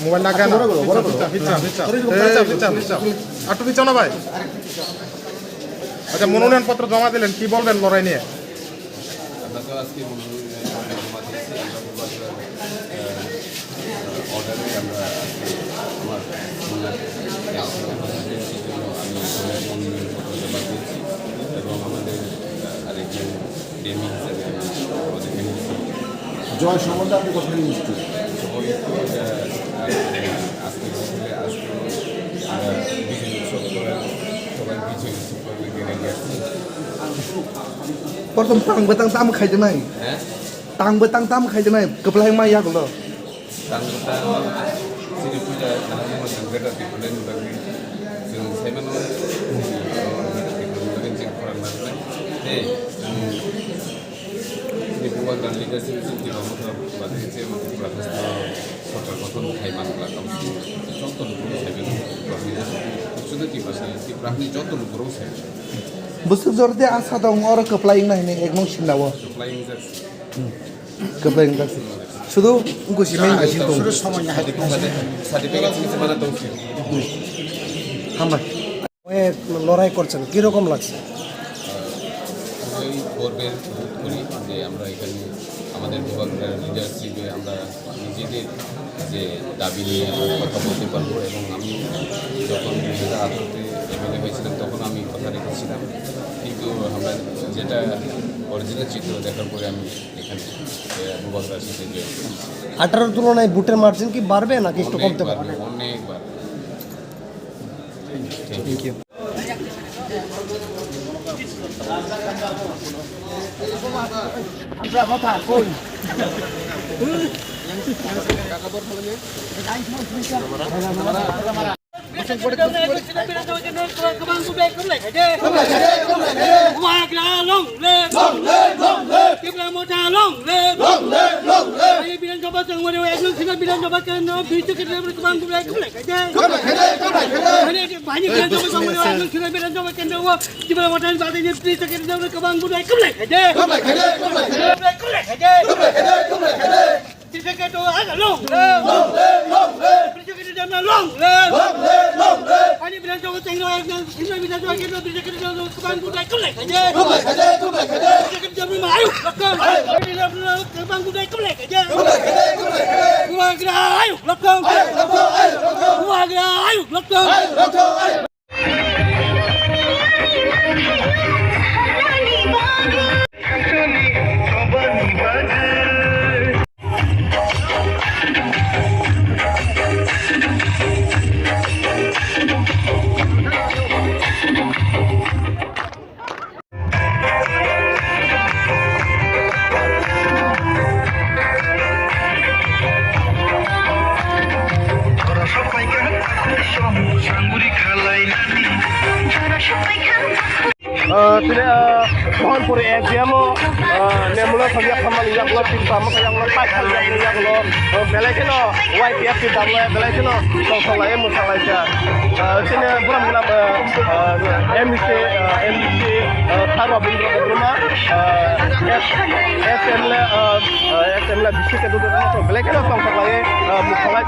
Mobile লাগান একটু দিচ্ছ না ভাই। আচ্ছা, মনোনয়নপত্র জমা দিলেন, কি বলবেন লড়াই নিয়ে? আমরা তো আজকে জমা দিয়েছি। অর্ডারে আমরা আমার আমি মনোনয়নপত্র জমা দিয়েছি এবং আমাদের আরেকজন ডেমি হিসাবে আমাদের জয় সম্বন্ধে আপনি কথা নিচ্ছেন আজকে আমরা বিজয় উৎসব করার সবাই বিজয় উৎসব করতে রেডি আসছি। প্রথম তাংবো তাং খাইতে নাই হ্যাঁ, তাংবো তাং খাইতে নাই কেবলাই মা ইয়াগুলো Tanggutan sini punya namanya macam beda di bulan bagi yang saya menurut di bulan yang kurang lebih ini buat dan liga sini di bawah tu bagi saya mungkin berapa hotel hotel Thailand belakang contoh dulu saya bilang sudah di pasal di berapa contoh dulu saya বুঝতে জোরতে আসা দং আর কেবলাই নাই নে একদম সিনাও flying jet কেবলাই গাছে শুধু গুছি মাই গাছি দং শুরু সময় না হাতে sertifikat sini mana tahu sih হামা লড়াই করছেন কিরকম লাগছে? খুবই গর্বের বোধ করি যে আমরা এখানে আমাদের বিভাগের লিডারশিপে আমরা নিজেদের যে দাবি নিয়ে কথা বলতে পারবো এবং আমি যখন 2018-তে এমএলএ হয়েছিলাম তখন আমি কথা রেখেছিলাম, কিন্তু আমরা যেটা অরিজিনাল চিত্র দেখার পরে আমি এখানে বিভাগের সাথে জয়েন করেছি। 18-র তুলনায় ভোটের মার্জিন কি বাড়বে নাকি একটু কমতে পারবে? অনেকবার। Thank you pohon puri diamo nemulo kaya kamal yang lo timpa mo kaya lo pak kaya yang lo belakino YPF di dalam belakino soalnya emu salah sini bukan MC Tharo Bindro rumah SML bisik itu belakino soalnya mukalai